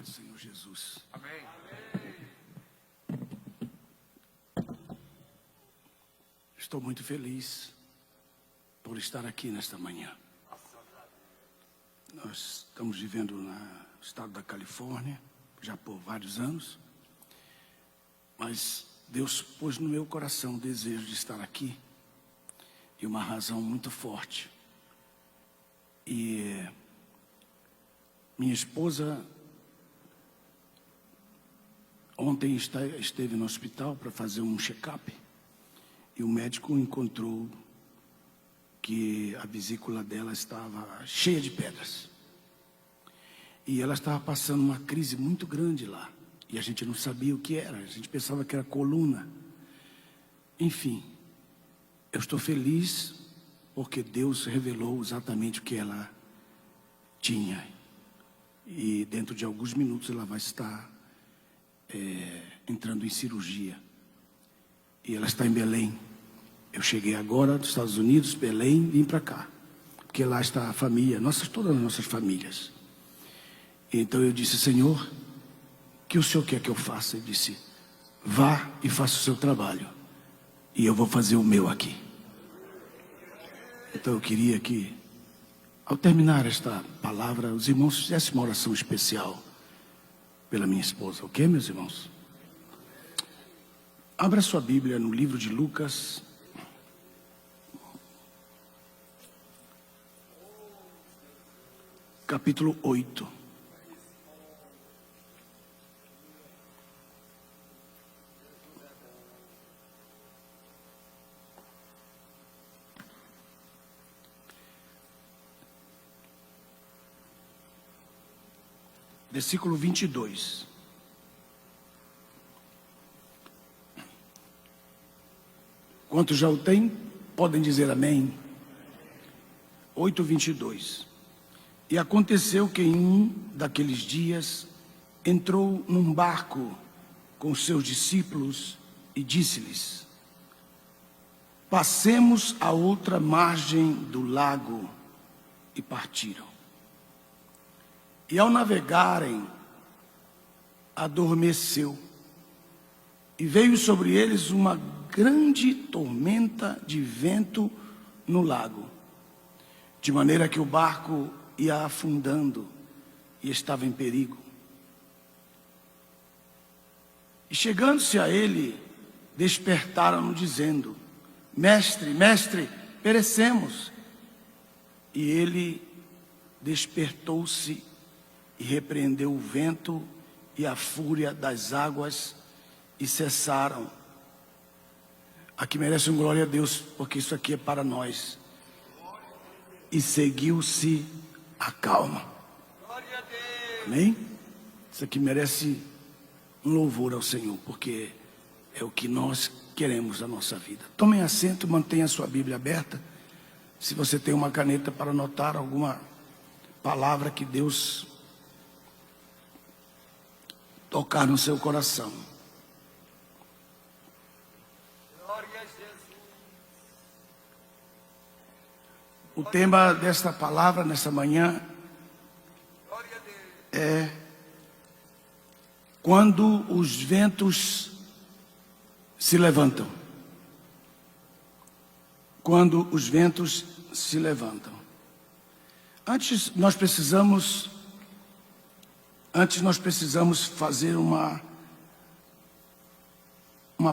Obrigado, Senhor Jesus. Amém. Estou muito feliz por estar aqui nesta manhã. Nós estamos vivendo no estado da Califórnia, já por vários anos. Mas Deus pôs no meu coração o desejo de estar aqui. E uma razão muito forte. E minha esposa ontem esteve no hospital para fazer um check-up. E o médico encontrou que a vesícula dela estava cheia de pedras. E ela estava passando uma crise muito grande lá. E a gente não sabia o que era. A gente pensava que era coluna. Enfim, eu estou feliz porque Deus revelou exatamente o que ela tinha. E dentro de alguns minutos ela vai estar entrando em cirurgia. E ela está em Belém. Eu cheguei agora dos Estados Unidos, Belém, vim para cá. Porque lá está a família, todas as nossas famílias. Então eu disse, Senhor, o que o Senhor quer que eu faça? Ele disse, vá e faça o seu trabalho. E eu vou fazer o meu aqui. Então eu queria que, ao terminar esta palavra, os irmãos fizessem uma oração especial pela minha esposa. Ok, meus irmãos? Abra sua Bíblia no livro de Lucas. Capítulo 8. Versículo 22. Quantos já o têm, podem dizer amém. 8:22. E aconteceu que em um daqueles dias entrou num barco com seus discípulos e disse-lhes: passemos à outra margem do lago. E partiram. E ao navegarem, adormeceu. E veio sobre eles uma grande tormenta de vento no lago, de maneira que o barco ia afundando e estava em perigo. E chegando-se a ele, despertaram-no dizendo: Mestre, mestre, perecemos. E ele despertou-se e repreendeu o vento e a fúria das águas e cessaram. Aqui merece um glória a Deus, porque isso aqui é para nós. E seguiu-se a calma. Amém? Isso aqui merece um louvor ao Senhor, porque é o que nós queremos na nossa vida. Tomem assento, mantenha a sua Bíblia aberta. Se você tem uma caneta para anotar alguma palavra que Deus tocar no seu coração. O tema desta palavra nessa manhã é quando os ventos se levantam. Quando os ventos se levantam. Antes nós precisamos fazer uma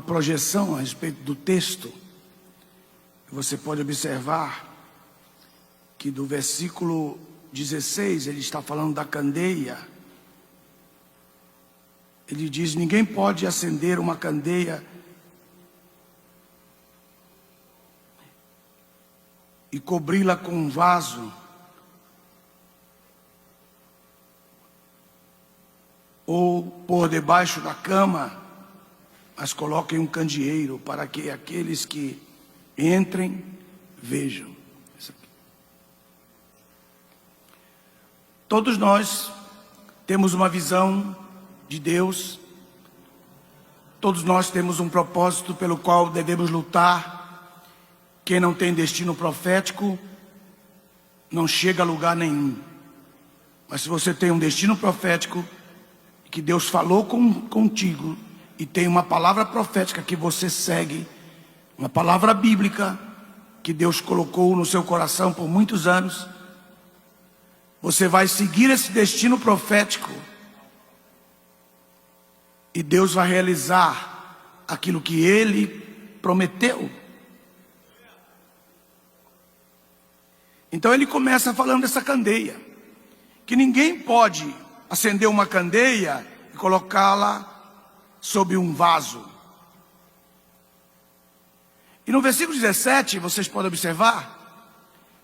projeção a respeito do texto. Você pode observar que do versículo 16, ele está falando da candeia. Ele diz, ninguém pode acender uma candeia e cobri-la com um vaso, ou pôr debaixo da cama, mas coloquem um candeeiro para que aqueles que entrem vejam. Isso aqui. Todos nós temos uma visão de Deus. Todos nós temos um propósito pelo qual devemos lutar. Quem não tem destino profético não chega a lugar nenhum. Mas se você tem um destino profético, que Deus falou contigo e tem uma palavra profética que você segue, uma palavra bíblica que Deus colocou no seu coração por muitos anos, você vai seguir esse destino profético e Deus vai realizar aquilo que Ele prometeu. Então ele começa falando dessa candeia, que ninguém pode acender uma candeia e colocá-la sob um vaso. E no versículo 17, vocês podem observar,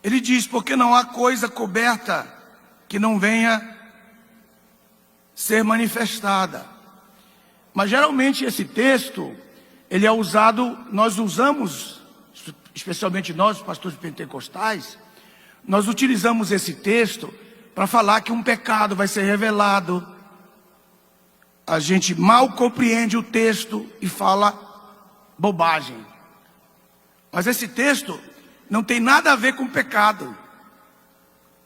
ele diz: porque não há coisa coberta que não venha ser manifestada. Mas geralmente esse texto, ele é usado, nós usamos, especialmente nós, os pastores pentecostais, nós utilizamos esse texto para falar que um pecado vai ser revelado. A gente mal compreende o texto e fala bobagem. Mas esse texto não tem nada a ver com pecado.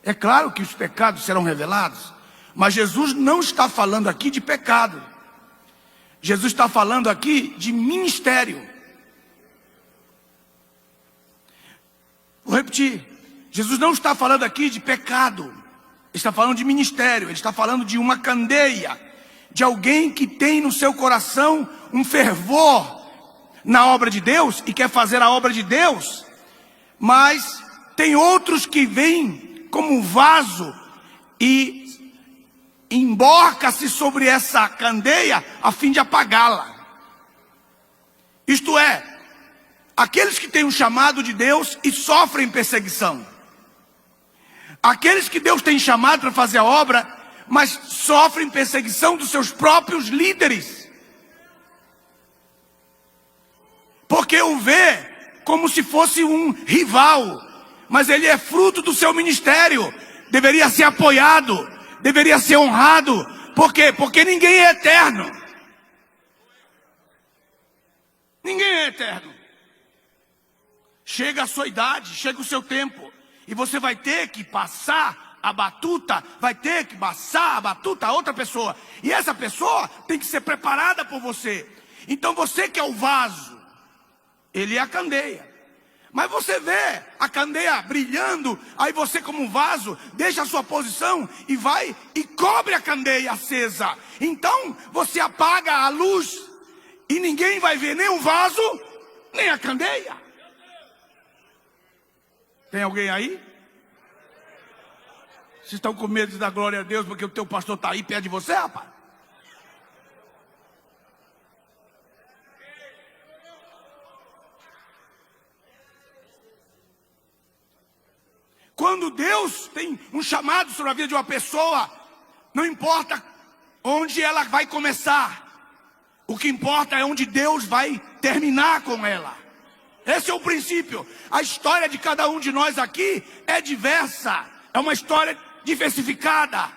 É claro que os pecados serão revelados, mas Jesus não está falando aqui de pecado. Jesus está falando aqui de ministério. Vou repetir. Jesus não está falando aqui de pecado. Ele está falando de ministério. Ele está falando de uma candeia, de alguém que tem no seu coração um fervor na obra de Deus e quer fazer a obra de Deus, mas tem outros que vêm como vaso e emborca-se sobre essa candeia a fim de apagá-la. Isto é, aqueles que têm um chamado de Deus e sofrem perseguição. Aqueles que Deus tem chamado para fazer a obra, mas sofrem perseguição dos seus próprios líderes. Porque o vê como se fosse um rival, mas ele é fruto do seu ministério. Deveria ser apoiado, deveria ser honrado. Por quê? Porque ninguém é eterno. Ninguém é eterno. Chega a sua idade, chega o seu tempo, e você vai ter que passar a batuta, vai ter que passar a batuta a outra pessoa. E essa pessoa tem que ser preparada por você. Então você que é o vaso, ele é a candeia. Mas você vê a candeia brilhando, aí você como vaso, deixa a sua posição e vai e cobre a candeia acesa. Então você apaga a luz e ninguém vai ver nem o vaso, nem a candeia. Tem alguém aí? Vocês estão com medo de dar glória a Deus porque o teu pastor está aí perto de você, rapaz? Quando Deus tem um chamado sobre a vida de uma pessoa, não importa onde ela vai começar, o que importa é onde Deus vai terminar com ela. Esse é o princípio. A história de cada um de nós aqui é diversa, é uma história diversificada,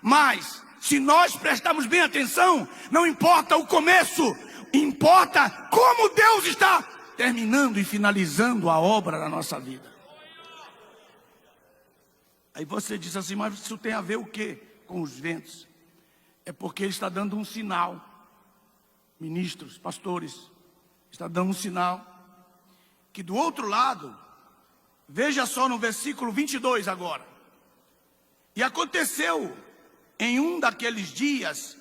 mas se nós prestarmos bem atenção, não importa o começo, importa como Deus está terminando e finalizando a obra da nossa vida. Aí você diz assim: mas isso tem a ver o quê com os ventos? É porque ele está dando um sinal. Ministros, pastores, está dando um sinal que do outro lado, veja só no versículo 22 agora. E aconteceu, em um daqueles dias,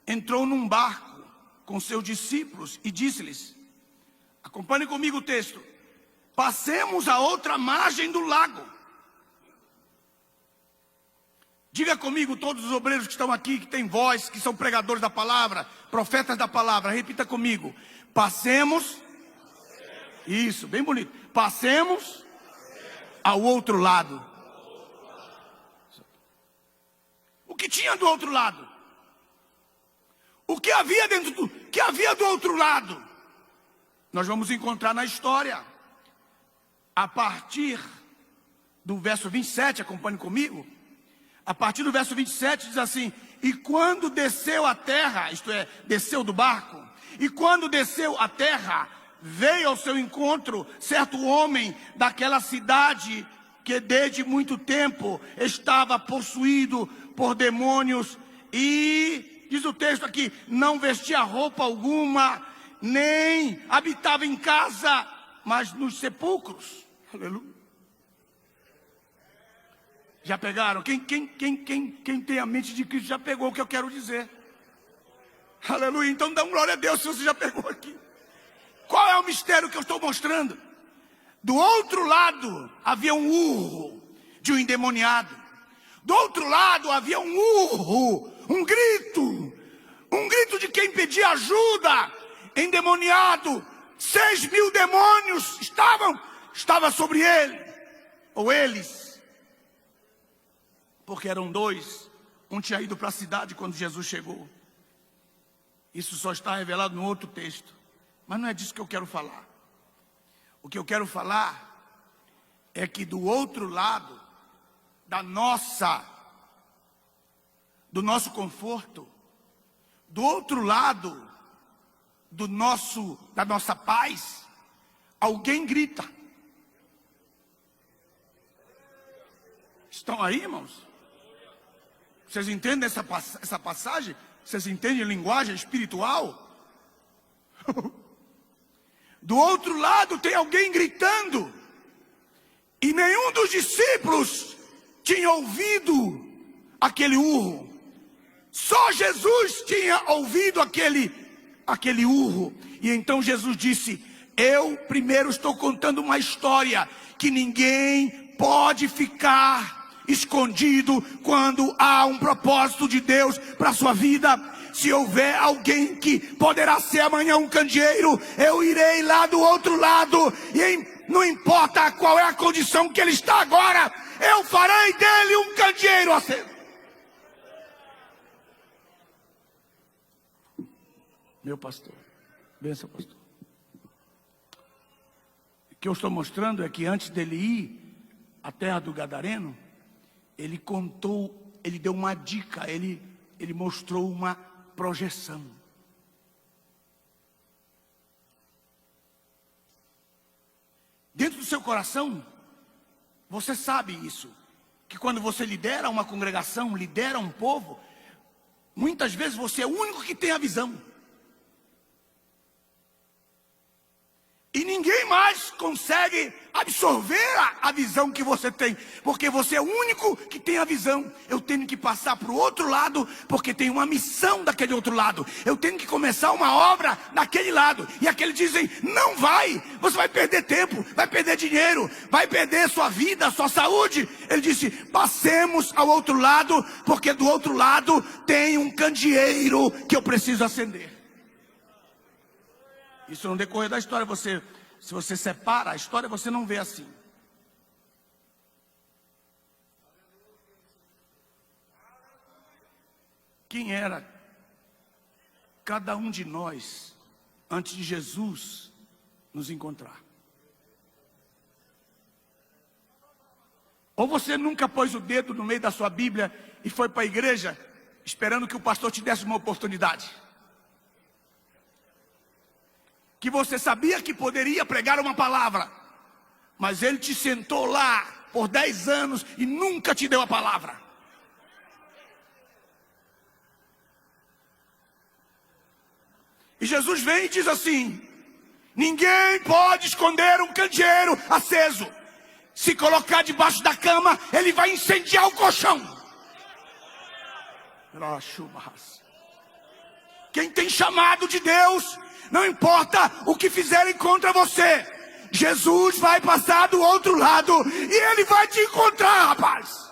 entrou num barco com seus discípulos e disse-lhes, acompanhe comigo o texto: passemos a outra margem do lago. Diga comigo, todos os obreiros que estão aqui, que têm voz, que são pregadores da palavra, profetas da palavra, repita comigo: passemos. Isso, bem bonito. Passemos ao outro lado. O que tinha do outro lado? O que havia que havia do outro lado? Nós vamos encontrar na história. A partir do verso 27, acompanhe comigo. A partir do verso 27 diz assim: e quando desceu a terra, isto é, desceu do barco, e quando desceu a terra, veio ao seu encontro certo homem daquela cidade que desde muito tempo estava possuído por demônios e diz o texto aqui, não vestia roupa alguma, nem habitava em casa, mas nos sepulcros. Aleluia. Já pegaram? Quem tem a mente de Cristo já pegou o que eu quero dizer. Aleluia. Então dá glória a Deus se você já pegou aqui. Qual é o mistério que eu estou mostrando? Do outro lado havia um urro de um endemoniado. Do outro lado havia um urro, um grito de quem pedia ajuda. Endemoniado, 6.000 demônios estava sobre ele, ou eles, porque eram dois. Um tinha ido para a cidade quando Jesus chegou. Isso só está revelado no outro texto, mas não é disso que eu quero falar. O que eu quero falar é que do outro lado do nosso conforto, do outro lado da nossa paz, alguém grita. Estão aí, irmãos? Vocês entendem essa passagem? Vocês entendem linguagem espiritual? Do outro lado tem alguém gritando. E nenhum dos discípulos tinha ouvido aquele urro. Só Jesus tinha ouvido aquele urro. E então Jesus disse: eu primeiro estou contando uma história que ninguém pode ficar escondido quando há um propósito de Deus para a sua vida. Se houver alguém que poderá ser amanhã um candeeiro, eu irei lá do outro lado, e não importa qual é a condição que ele está agora, eu farei dele um candeeiro aceso. Meu pastor, benção, pastor. O que eu estou mostrando é que antes dele ir à terra do Gadareno, ele deu uma dica, ele mostrou uma projeção. Dentro do seu coração, você sabe isso, que quando você lidera uma congregação, lidera um povo, muitas vezes você é o único que tem a visão. E ninguém mais consegue absorver a visão que você tem, porque você é o único que tem a visão. Eu tenho que passar para o outro lado, porque tem uma missão daquele outro lado. Eu tenho que começar uma obra daquele lado. E aqueles dizem: não vai, você vai perder tempo, vai perder dinheiro, vai perder sua vida, sua saúde. Ele disse: passemos ao outro lado, porque do outro lado tem um candeeiro que eu preciso acender. Isso no decorrer da história, se você separa a história, você não vê assim. Quem era cada um de nós antes de Jesus nos encontrar? Ou você nunca pôs o dedo no meio da sua Bíblia e foi para a igreja esperando que o pastor te desse uma oportunidade? Que você sabia que poderia pregar uma palavra, mas ele te sentou lá por 10 anos e nunca te deu a palavra. E Jesus vem e diz assim: ninguém pode esconder um candeeiro aceso. Se colocar debaixo da cama, ele vai incendiar o colchão. Quem tem chamado de Deus, não importa o que fizerem contra você, Jesus vai passar do outro lado e ele vai te encontrar, rapaz.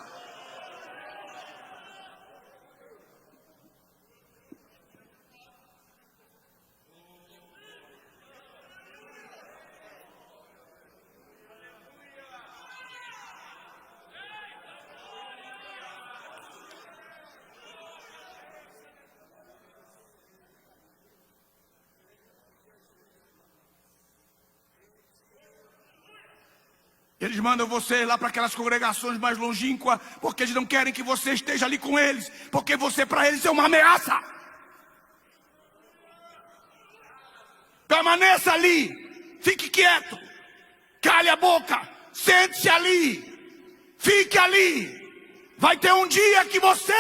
Eles mandam você lá para aquelas congregações mais longínquas, porque eles não querem que você esteja ali com eles, porque você para eles é uma ameaça. Permaneça ali, fique quieto, cale a boca, sente-se ali, fique ali, vai ter um dia que você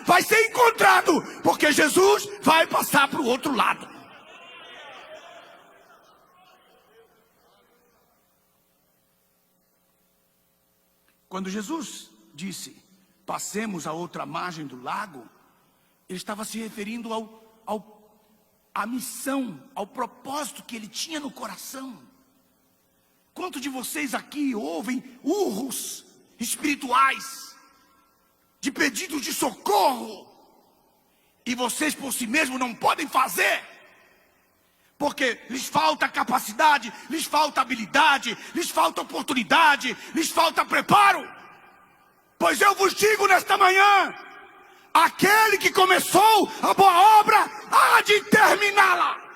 vai ser encontrado, porque Jesus vai passar para o outro lado. Quando Jesus disse, passemos a outra margem do lago, ele estava se referindo à missão, ao propósito que ele tinha no coração. Quantos de vocês aqui ouvem urros espirituais, de pedidos de socorro, e vocês por si mesmos não podem fazer, porque lhes falta capacidade, lhes falta habilidade, lhes falta oportunidade, lhes falta preparo? Pois eu vos digo nesta manhã, aquele que começou a boa obra há de terminá-la.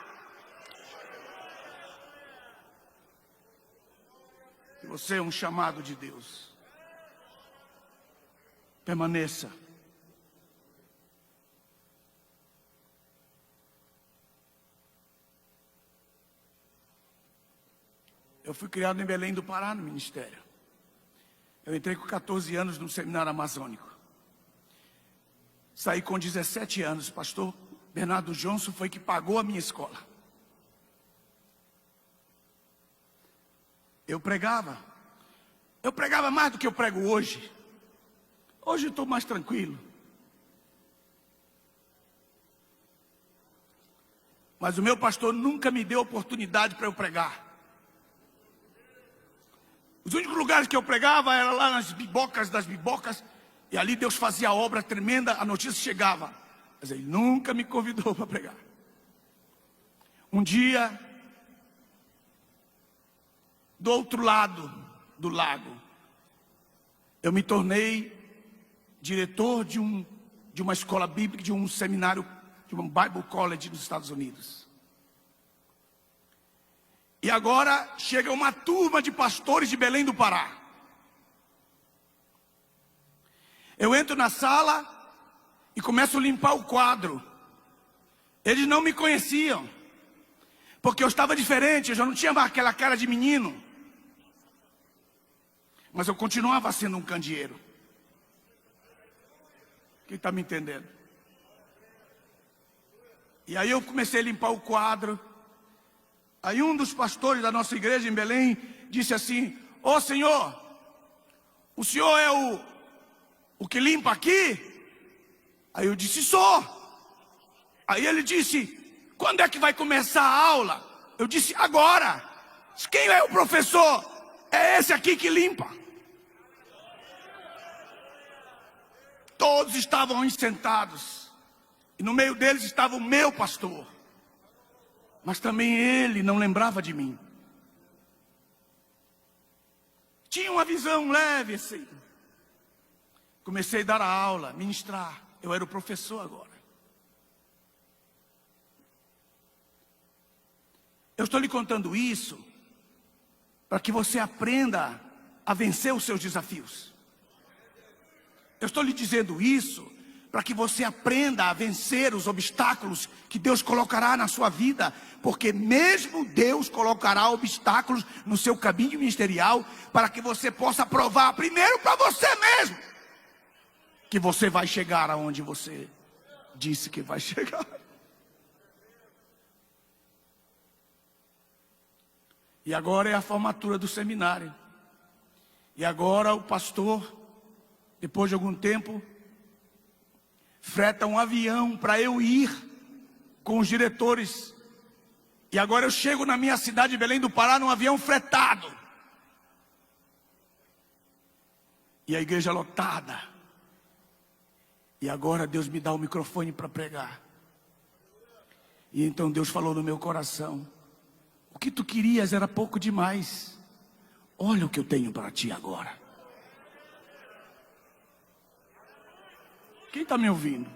Você é um chamado de Deus. Permaneça. Eu fui criado em Belém do Pará, no ministério. Eu entrei com 14 anos no seminário amazônico. Saí com 17 anos. O pastor Bernardo Johnson foi que pagou a minha escola. Eu pregava mais do que eu prego hoje. Hoje eu estou mais tranquilo. Mas o meu pastor nunca me deu oportunidade para eu pregar. Os únicos lugares que eu pregava era lá nas bibocas das bibocas. E ali Deus fazia a obra tremenda, a notícia chegava. Mas ele nunca me convidou para pregar. Um dia, do outro lado do lago, eu me tornei diretor de uma escola bíblica, de um seminário, de um Bible College nos Estados Unidos. E agora chega uma turma de pastores de Belém do Pará. Eu entro na sala e começo a limpar o quadro. Eles não me conheciam, porque eu estava diferente, eu já não tinha mais aquela cara de menino. Mas eu continuava sendo um candeeiro. Quem está me entendendo? E aí eu comecei a limpar o quadro. Aí um dos pastores da nossa igreja em Belém disse assim: ô senhor, o senhor é o que limpa aqui? Aí eu disse: sou. Aí ele disse: quando é que vai começar a aula? Eu disse: agora. Quem é o professor? É esse aqui que limpa. Todos estavam sentados, e no meio deles estava o meu pastor. Mas também ele não lembrava de mim. Tinha uma visão leve assim. Comecei a dar a aula, ministrar. Eu era o professor agora. Eu estou lhe contando isso para que você aprenda a vencer os seus desafios. Eu estou lhe dizendo isso para que você aprenda a vencer os obstáculos que Deus colocará na sua vida. Porque mesmo Deus colocará obstáculos no seu caminho ministerial para que você possa provar primeiro para você mesmo que você vai chegar aonde você disse que vai chegar. E agora é a formatura do seminário. E agora o pastor, depois de algum tempo, freta um avião para eu ir com os diretores. E agora eu chego na minha cidade de Belém do Pará num avião fretado. E a igreja lotada. E agora Deus me dá o microfone para pregar. E então Deus falou no meu coração: o que tu querias era pouco demais. Olha o que eu tenho para ti agora. Quem está me ouvindo?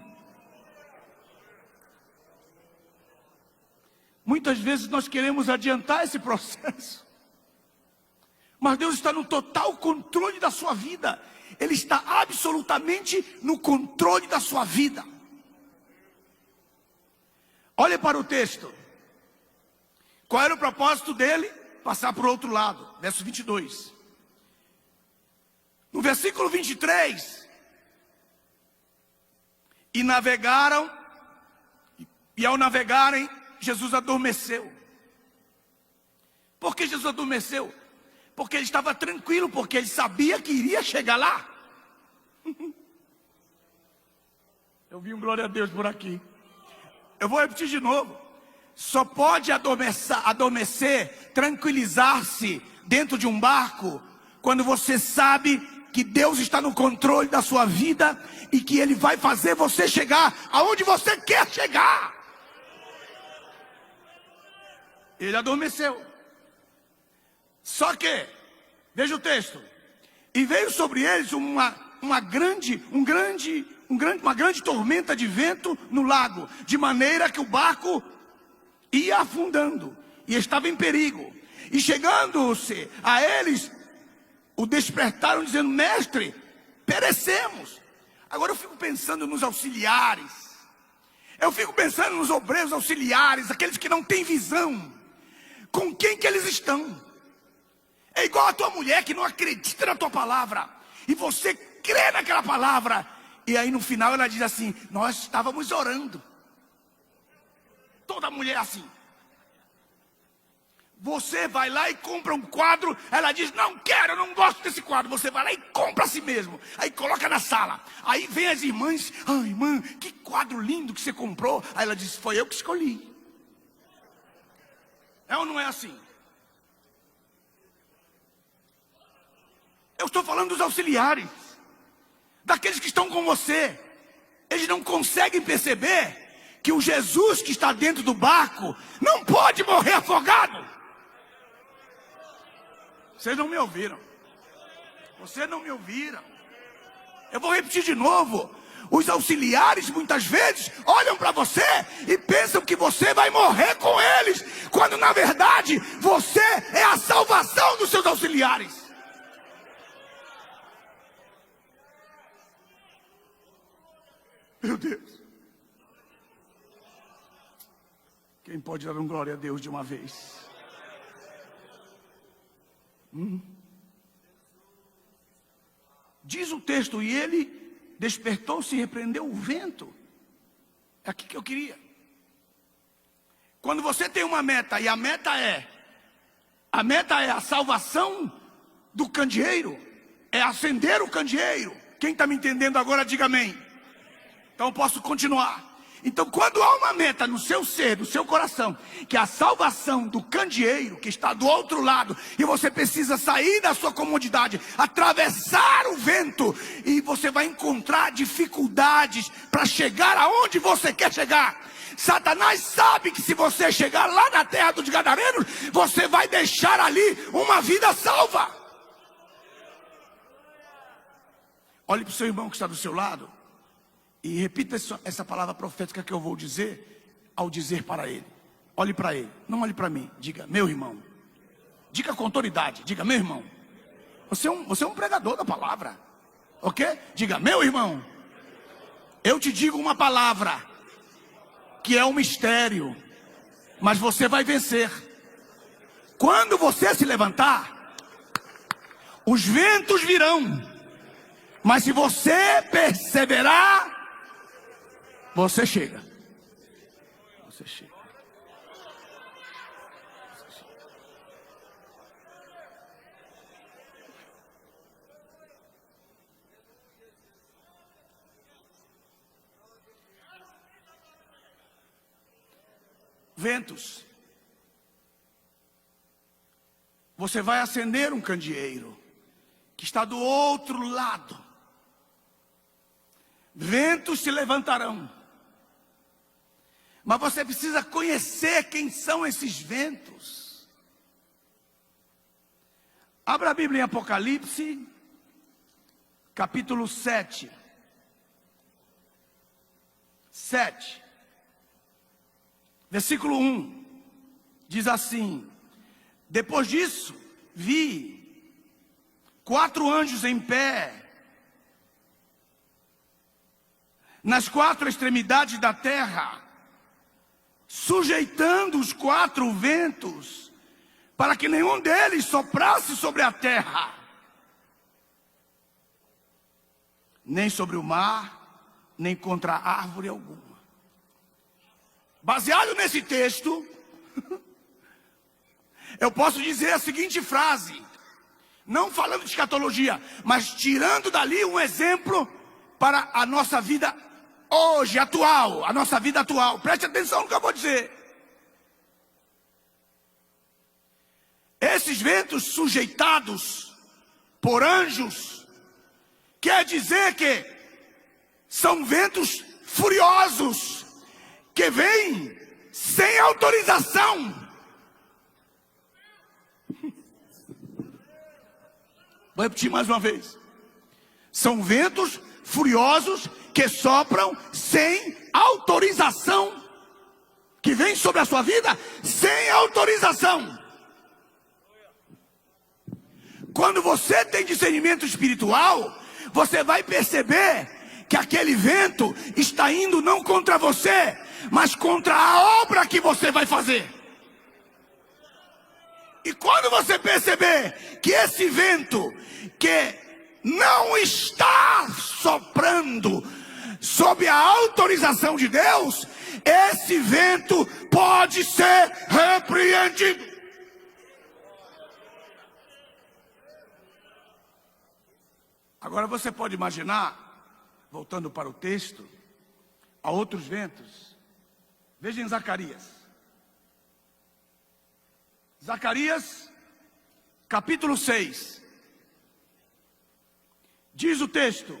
Muitas vezes nós queremos adiantar esse processo. Mas Deus está no total controle da sua vida. Ele está absolutamente no controle da sua vida. Olhe para o texto. Qual era o propósito dele? Passar para o outro lado. Verso 22. No versículo 23, E navegaram, e ao navegarem, Jesus adormeceu. Por que Jesus adormeceu? Porque ele estava tranquilo, porque ele sabia que iria chegar lá. Eu vi um glória a Deus por aqui. Eu vou repetir de novo. Só pode adormecer, tranquilizar-se dentro de um barco quando você sabe que Deus está no controle da sua vida e que Ele vai fazer você chegar aonde você quer chegar. Ele adormeceu. Só que, veja o texto. E veio sobre eles uma grande tormenta de vento no lago, de maneira que o barco ia afundando e estava em perigo. E chegando-se a eles, o despertaram dizendo: mestre, perecemos. Agora eu fico pensando nos auxiliares. Eu fico pensando nos obreiros auxiliares, aqueles que não têm visão. Com quem que eles estão? É igual a tua mulher que não acredita na tua palavra. E você crê naquela palavra. E aí no final ela diz assim: nós estávamos orando. Toda mulher é assim. Você vai lá e compra um quadro. Ela diz: não quero, eu não gosto desse quadro. Você vai lá e compra a si mesmo. Aí coloca na sala. Aí vem as irmãs: ah, irmã, que quadro lindo que você comprou. Aí ela diz: foi eu que escolhi. É ou não é assim? Eu estou falando dos auxiliares, daqueles que estão com você. Eles não conseguem perceber que o Jesus que está dentro do barco não pode morrer afogado. Vocês não me ouviram. Vocês não me ouviram. Eu vou repetir de novo. Os auxiliares muitas vezes olham para você e pensam que você vai morrer com eles, quando na verdade você é a salvação dos seus auxiliares. Meu Deus. Quem pode dar um glória a Deus de uma vez? Diz o texto: e ele despertou-se e repreendeu o vento. É aqui que eu queria. Quando você tem uma meta, e a meta é a salvação do candeeiro, é acender o candeeiro. Quem está me entendendo agora, diga amém. Então eu posso continuar. Então, quando há uma meta no seu ser, no seu coração, que é a salvação do candeeiro, que está do outro lado, e você precisa sair da sua comodidade, atravessar o vento, e você vai encontrar dificuldades para chegar aonde você quer chegar. Satanás sabe que se você chegar lá na terra dos Gadarenos, você vai deixar ali uma vida salva. Olhe para o seu irmão que está do seu lado e repita essa palavra profética que eu vou dizer, ao dizer para ele. Olhe para ele, não olhe para mim. Diga: meu irmão. Diga com autoridade. Diga: meu irmão. Você é um pregador da palavra, ok? Diga: meu irmão. Eu te digo uma palavra que é um mistério, mas você vai vencer. Quando você se levantar, os ventos virão, mas se você perseverar, você chega. Você chega. Você chega. Ventos. Você vai acender um candeeiro que está do outro lado. Ventos se levantarão. Mas você precisa conhecer quem são esses ventos. Abra a Bíblia em Apocalipse, capítulo 7. 7. Versículo 1. Diz assim: depois disso, vi 4 anjos em pé, nas 4 extremidades da terra, sujeitando os 4 ventos, para que nenhum deles soprasse sobre a terra, nem sobre o mar, nem contra árvore alguma. Baseado nesse texto, eu posso dizer a seguinte frase, não falando de escatologia, mas tirando dali um exemplo para a nossa vida hoje, atual, a nossa vida atual. Preste atenção no que eu vou dizer. Esses ventos sujeitados por anjos, quer dizer que são ventos furiosos, que vêm sem autorização. Vou repetir mais uma vez. São ventos furiosos que sopram sem autorização, que vêm sobre a sua vida sem autorização. Quando você tem discernimento espiritual, você vai perceber que aquele vento está indo não contra você, mas contra a obra que você vai fazer. E quando você perceber que esse vento, que não está soprando sob a autorização de Deus, esse vento pode ser repreendido. Agora você pode imaginar, voltando para o texto, há outros ventos. Veja em Zacarias. Zacarias, capítulo 6. Diz o texto,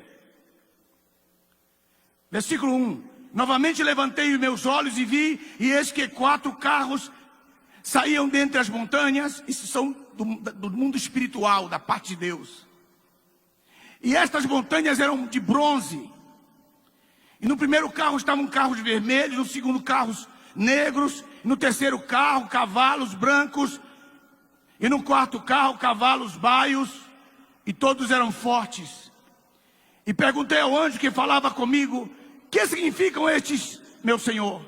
versículo 1. Novamente levantei os meus olhos e vi, e eis que 4 carros saíam dentre as montanhas. Isso são do mundo espiritual, da parte de Deus. E estas montanhas eram de bronze. E no primeiro carro estavam carros vermelhos, no segundo carros negros, no terceiro carro cavalos brancos, e no quarto carro cavalos baios, e todos eram fortes. E perguntei ao anjo que falava comigo: que significam estes, meu senhor?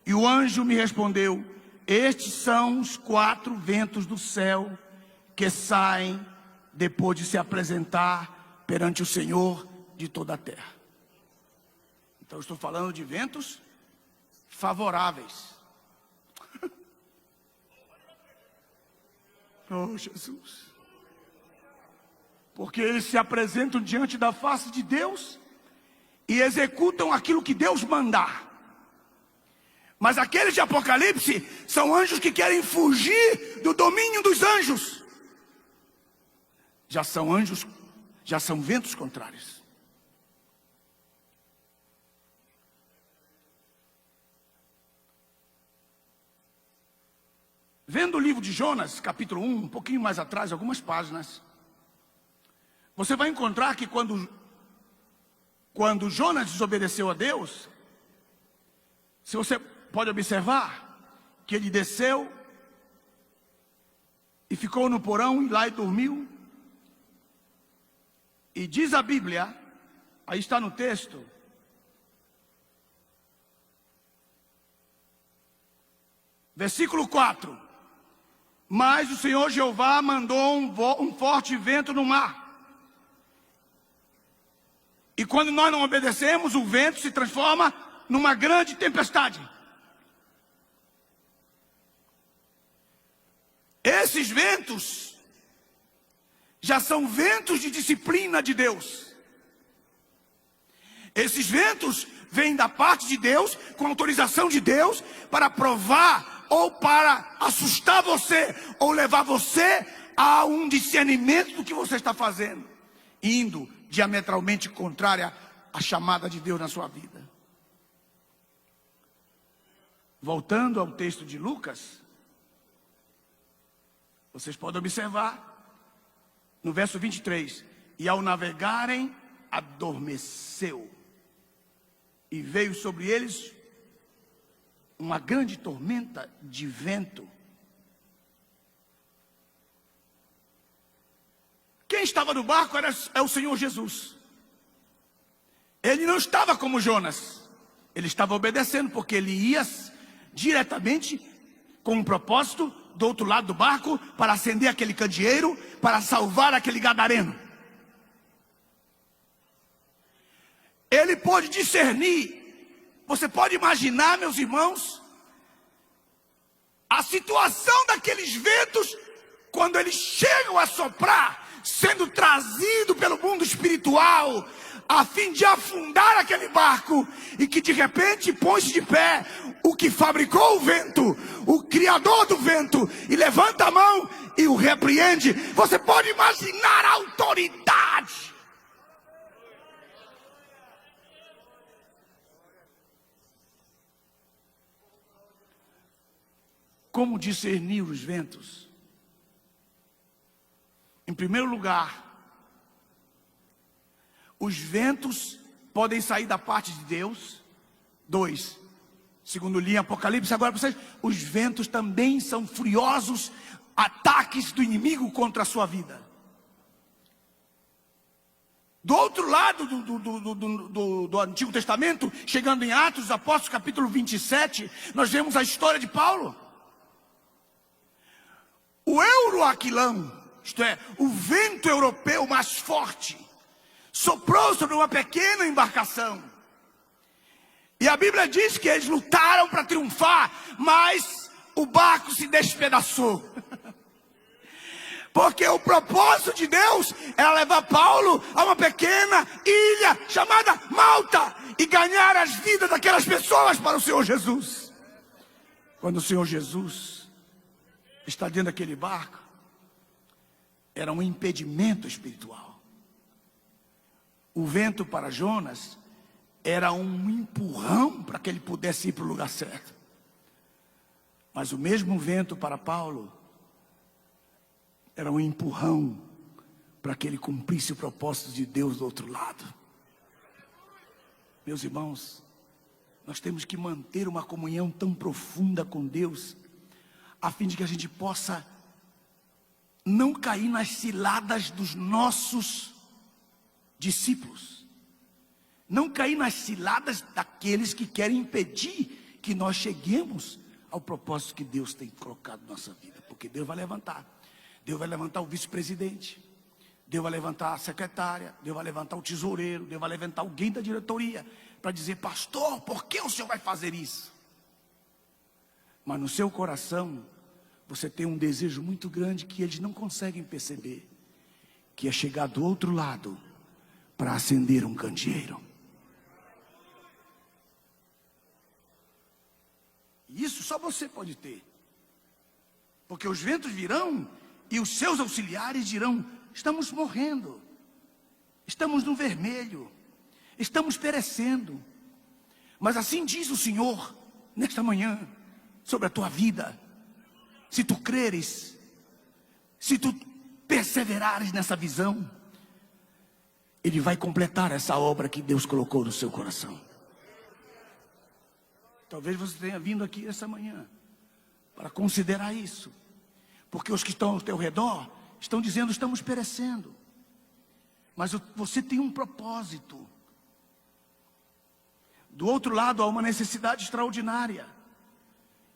E o anjo me respondeu: estes são os 4 ventos do céu que saem depois de se apresentar perante o Senhor de toda a terra. Então, estou falando de ventos favoráveis. Oh, Jesus. Porque eles se apresentam diante da face de Deus e executam aquilo que Deus mandar. Mas aqueles de Apocalipse são anjos que querem fugir do domínio dos anjos. Já são anjos, já são ventos contrários. Vendo o livro de Jonas, capítulo 1, um pouquinho mais atrás, algumas páginas, você vai encontrar que quando Jonas desobedeceu a Deus, se você pode observar, que ele desceu e ficou no porão e lá e dormiu. E diz a Bíblia, aí está no texto, versículo 4. Mas o Senhor Jeová mandou um forte vento no mar. E quando nós não obedecemos, o vento se transforma numa grande tempestade. Esses ventos já são ventos de disciplina de Deus. Esses ventos vêm da parte de Deus, com autorização de Deus, para provar ou para assustar você, ou levar você a um discernimento do que você está fazendo, indo diametralmente contrária à chamada de Deus na sua vida. Voltando ao texto de Lucas, vocês podem observar, no verso 23, e ao navegarem, adormeceu, e veio sobre eles uma grande tormenta de vento. Quem estava no barco é o Senhor Jesus. Ele não estava como Jonas. Ele estava obedecendo, porque ele ia diretamente com um propósito do outro lado do barco, para acender aquele candeeiro, para salvar aquele gadareno. Ele pôde discernir. Você pode imaginar, meus irmãos, a situação daqueles ventos quando eles chegam a soprar, sendo trazido pelo mundo espiritual, a fim de afundar aquele barco, e que de repente põe-se de pé o que fabricou o vento, o criador do vento, e levanta a mão e o repreende. Você pode imaginar a autoridade. Como discernir os ventos? Em primeiro lugar, os ventos podem sair da parte de Deus. 2, segundo li em Apocalipse, agora para vocês, os ventos também são furiosos ataques do inimigo contra a sua vida. Do outro lado do Antigo Testamento, chegando em Atos dos Apóstolos, capítulo 27, nós vemos a história de Paulo. O Euroaquilão, isto é, o vento europeu mais forte, soprou sobre uma pequena embarcação. E a Bíblia diz que eles lutaram para triunfar, mas o barco se despedaçou. Porque o propósito de Deus era levar Paulo a uma pequena ilha chamada Malta e ganhar as vidas daquelas pessoas para o Senhor Jesus. Quando o Senhor Jesus está dentro daquele barco, era um impedimento espiritual. O vento para Jonas era um empurrão para que ele pudesse ir para o lugar certo. Mas o mesmo vento para Paulo era um empurrão para que ele cumprisse o propósito de Deus do outro lado. Meus irmãos, nós temos que manter uma comunhão tão profunda com Deus, a fim de que a gente possa não cair nas ciladas dos nossos discípulos, não cair nas ciladas daqueles que querem impedir que nós cheguemos ao propósito que Deus tem colocado na nossa vida. Porque Deus vai levantar o vice-presidente, Deus vai levantar a secretária, Deus vai levantar o tesoureiro, Deus vai levantar alguém da diretoria para dizer: pastor, por que o senhor vai fazer isso? Mas no seu coração você tem um desejo muito grande que eles não conseguem perceber, que é chegar do outro lado para acender um candeeiro. Isso só você pode ter. Porque os ventos virão e os seus auxiliares dirão: estamos morrendo, estamos no vermelho, estamos perecendo. Mas assim diz o Senhor nesta manhã sobre a tua vida. Se tu creres, se tu perseverares nessa visão, Ele vai completar essa obra que Deus colocou no seu coração. Talvez você tenha vindo aqui essa manhã para considerar isso, porque os que estão ao teu redor estão dizendo: estamos perecendo. Mas você tem um propósito. Do outro lado há uma necessidade extraordinária.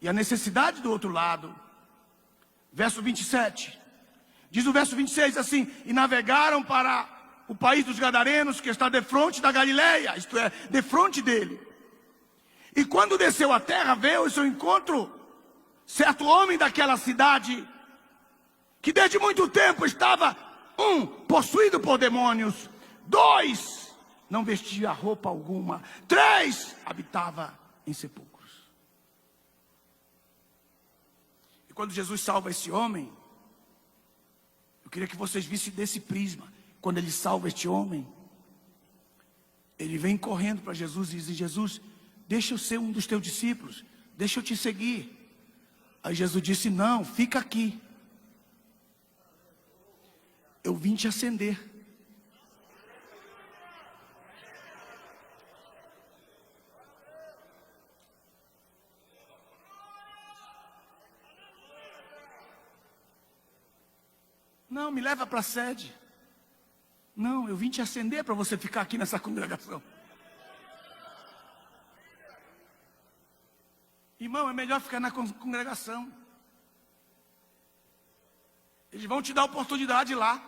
E a necessidade do outro lado, verso 27, diz o verso 26 assim: e navegaram para o país dos Gadarenos, que está defronte da Galileia, isto é, defronte dele. E quando desceu a terra, veio ao seu encontro certo homem daquela cidade, que desde muito tempo estava, 1, possuído por demônios, 2, não vestia roupa alguma, 3, habitava em sepulcros. E quando Jesus salva esse homem, eu queria que vocês vissem desse prisma. Quando ele salva este homem, ele vem correndo para Jesus e diz: Jesus, deixa eu ser um dos teus discípulos, deixa eu te seguir. Aí Jesus disse: não, fica aqui, eu vim te acender. Não, me leva para a sede. Não, eu vim te acender para você ficar aqui nessa congregação. Irmão, é melhor ficar na congregação. Eles vão te dar oportunidade lá.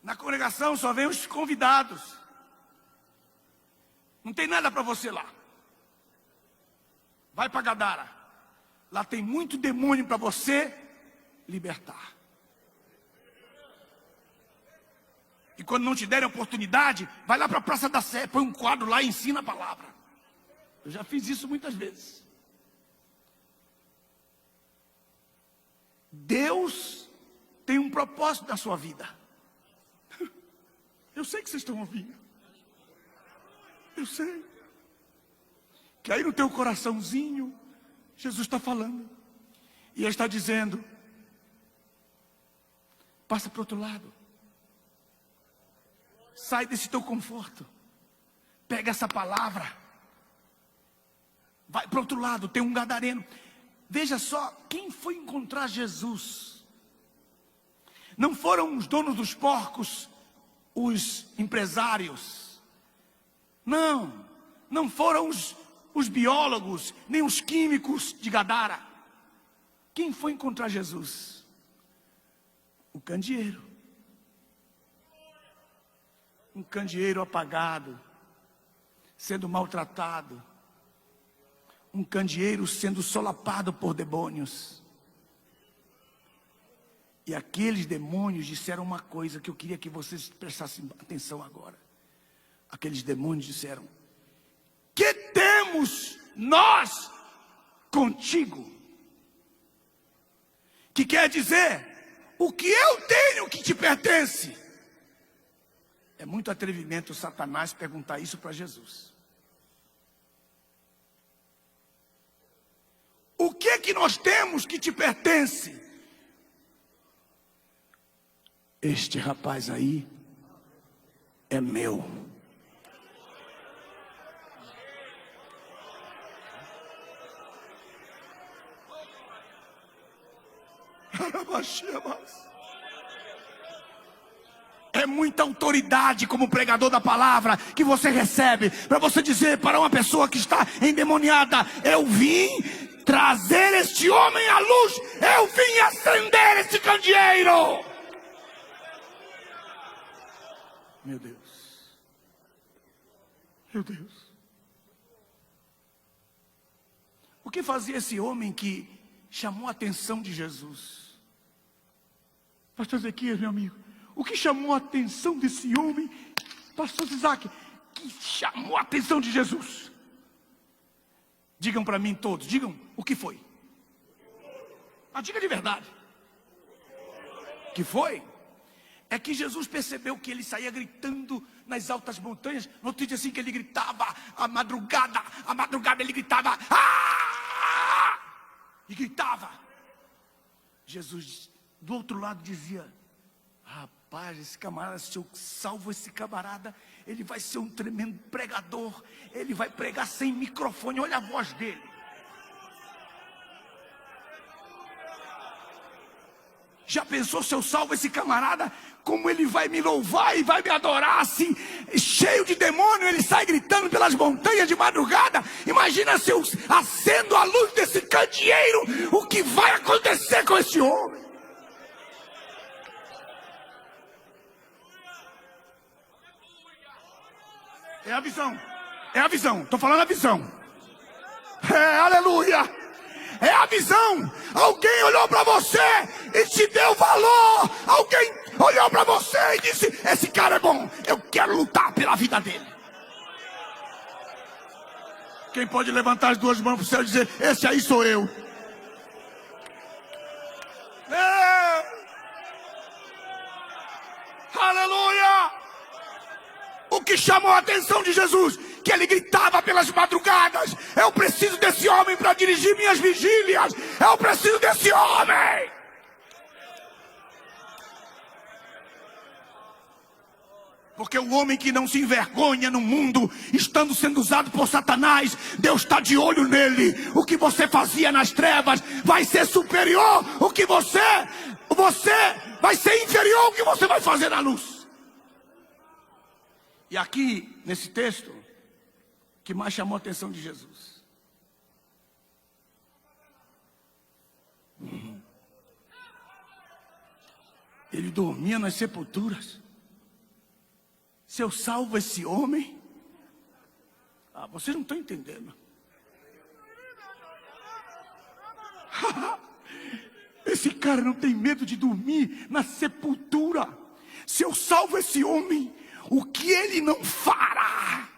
Na congregação só vem os convidados. Não tem nada para você lá. Vai para Gadara. Lá tem muito demônio para você libertar. E quando não te derem oportunidade, vai lá para a Praça da Sé, põe um quadro lá e ensina a palavra. Eu já fiz isso muitas vezes. Deus tem um propósito na sua vida. Eu sei que vocês estão ouvindo. Eu sei. Que aí no teu coraçãozinho, Jesus está falando. E Ele está dizendo: passa para o outro lado. Sai desse teu conforto. Pega essa palavra. Vai para o outro lado, tem um gadareno. Veja só, quem foi encontrar Jesus? Não foram os donos dos porcos, os empresários. Não foram os biólogos, nem os químicos de Gadara. Quem foi encontrar Jesus? O candeeiro. Um candeeiro apagado, sendo maltratado. Um candeeiro sendo solapado por demônios. E aqueles demônios disseram uma coisa que eu queria que vocês prestassem atenção agora. Aqueles demônios disseram: que temos nós contigo? Que quer dizer, o que eu tenho que te pertence? É muito atrevimento Satanás perguntar isso para Jesus. O que nós temos que te pertence? Este rapaz aí é meu. É muita autoridade como pregador da palavra que você recebe para você dizer para uma pessoa que está endemoniada: eu vim trazer este homem à luz, eu vim acender esse candeeiro. Meu Deus, meu Deus. O que fazia esse homem que chamou a atenção de Jesus? Pastor Ezequias, meu amigo, o que chamou a atenção desse homem, pastor Isaac, que chamou a atenção de Jesus? Digam para mim todos, digam o que foi. Ah, diga de verdade. Que foi? É que Jesus percebeu que ele saía gritando nas altas montanhas. No outro dia assim que ele gritava, a madrugada ele gritava, ah! E gritava. Jesus do outro lado dizia: rapaz, esse camarada, se eu salvo esse camarada, ele vai ser um tremendo pregador. Ele vai pregar sem microfone, olha a voz dele. Já pensou se eu salvo esse camarada? Como ele vai me louvar e vai me adorar assim, cheio de demônio, ele sai gritando pelas montanhas de madrugada. Imagina se eu acendo a luz desse candeeiro, o que vai acontecer com esse homem? É a visão, é a visão, estou falando a visão. É, aleluia. É a visão. Alguém olhou para você e te deu valor. Alguém olhou para você e disse: esse cara é bom, eu quero lutar pela vida dele. Quem pode levantar as duas mãos para o céu e dizer: esse aí sou eu? Aleluia. O que chamou a atenção de Jesus? Que ele gritava pelas madrugadas: eu preciso desse homem para dirigir minhas vigílias. Eu preciso desse homem. Porque o homem que não se envergonha no mundo, estando sendo usado por Satanás, Deus está de olho nele. O que você fazia nas trevas vai ser superior. O que você vai ser inferior ao que você vai fazer na luz. E aqui, nesse texto, que mais chamou a atenção de Jesus. Ele dormia nas sepulturas. se eu salvo esse homem... vocês não estão entendendo. Esse cara não tem medo de dormir na sepultura. Se eu salvo esse homem, o que ele não fará?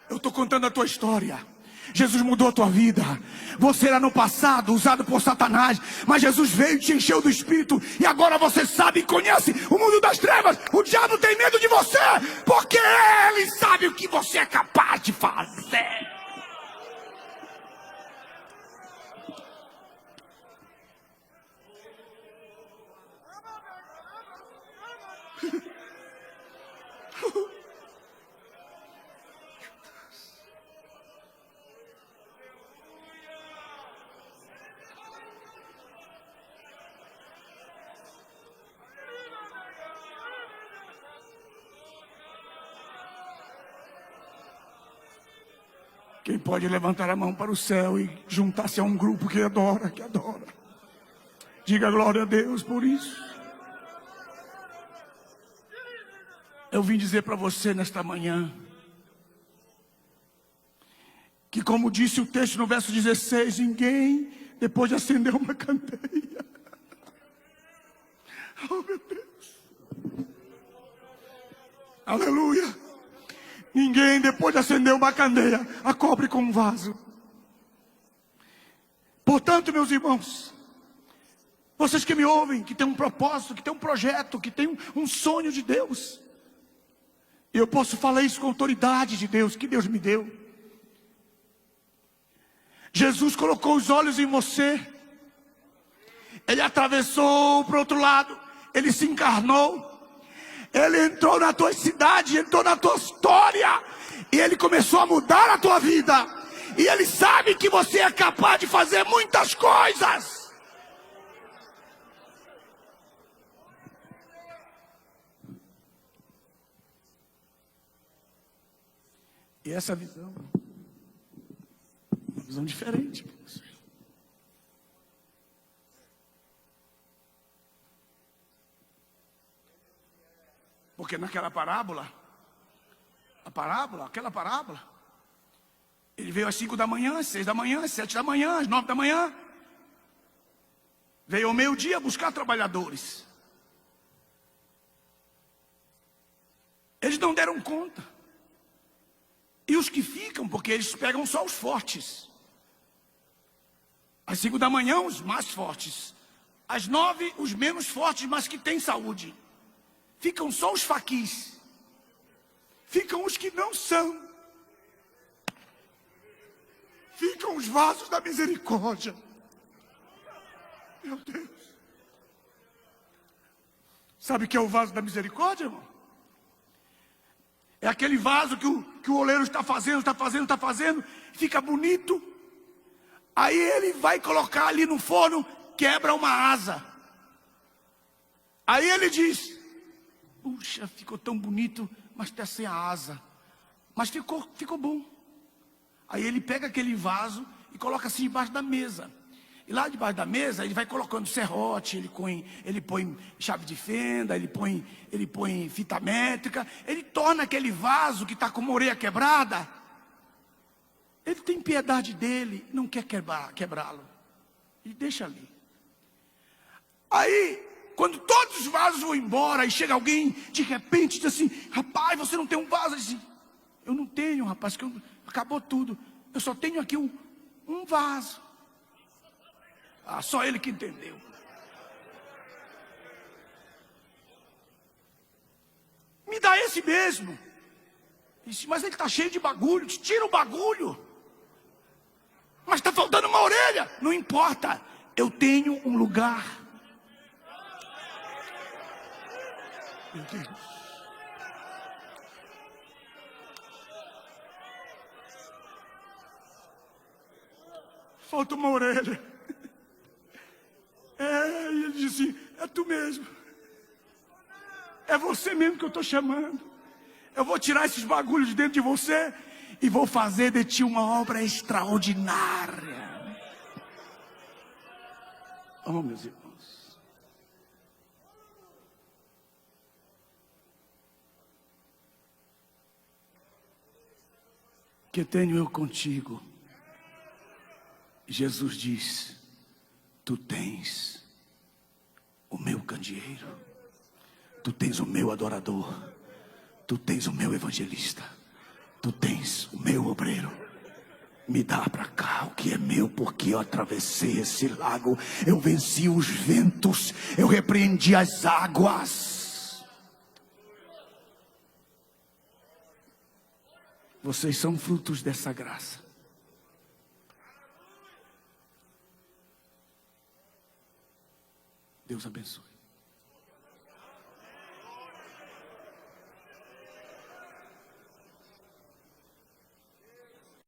Eu estou contando a tua história. Jesus mudou a tua vida. Você era no passado usado por Satanás, mas Jesus veio e te encheu do Espírito, e agora você sabe e conhece o mundo das trevas. O diabo tem medo de você, porque ele sabe o que você é capaz de fazer. Quem pode levantar a mão para o céu e juntar-se a um grupo que adora, que adora. Diga glória a Deus por isso. Eu vim dizer para você nesta manhã, que como disse o texto no verso 16, ninguém depois de acender uma candeia. Oh meu Deus. Aleluia. Ninguém, depois de acender uma candeia, a cobre com um vaso. Portanto, meus irmãos, vocês que me ouvem, que tem um propósito, que tem um projeto, que tem um sonho de Deus, eu posso falar isso com autoridade de Deus, que Deus me deu. Jesus colocou os olhos em você. Ele atravessou para o outro lado. Ele se encarnou. Ele entrou na tua cidade, entrou na tua história, e Ele começou a mudar a tua vida. E Ele sabe que você é capaz de fazer muitas coisas. E essa visão, uma visão diferente. Porque naquela parábola, aquela parábola, ele veio às 5 da manhã, às 6 da manhã, às 7 da manhã, às 9 da manhã. Veio ao meio-dia buscar trabalhadores. Eles não deram conta. E os que ficam, porque eles pegam só os fortes. Às 5 da manhã, os mais fortes. Às 9, os menos fortes, mas que têm saúde. Ficam só os faquis. Ficam os que não são. Ficam os vasos da misericórdia. Meu Deus. Sabe o que é o vaso da misericórdia, irmão? É aquele vaso que o oleiro está fazendo, fica bonito. Aí ele vai colocar ali no forno, quebra uma asa. Aí ele diz: puxa, ficou tão bonito, mas está sem a asa. Mas ficou bom. Aí ele pega aquele vaso e coloca assim debaixo da mesa. E lá debaixo da mesa ele vai colocando serrote, ele põe chave de fenda, ele põe fita métrica. Ele torna aquele vaso que está com uma orelha quebrada. Ele tem piedade dele, não quer quebrá-lo. Ele deixa ali. Aí, quando todos os vasos vão embora, e chega alguém, de repente, diz assim: rapaz, você não tem um vaso? Ele diz: eu não tenho, rapaz, que acabou tudo. Eu só tenho aqui um vaso. Só ele que entendeu. Me dá esse mesmo. Disse: mas ele está cheio de bagulho. Tira o bagulho. Mas está faltando uma orelha. Não importa, eu tenho um lugar. Meu Deus. Falta uma orelha. E ele disse: é tu mesmo. É você mesmo que eu estou chamando. Eu vou tirar esses bagulhos de dentro de você e vou fazer de ti uma obra extraordinária. Oh, meus irmãos. que tenho eu contigo. Jesus diz: tu tens o meu candeeiro, tu tens o meu adorador, tu tens o meu evangelista, tu tens o meu obreiro. Me dá para cá o que é meu, porque eu atravessei esse lago, eu venci os ventos, eu repreendi as águas. Vocês são frutos dessa graça. Deus abençoe.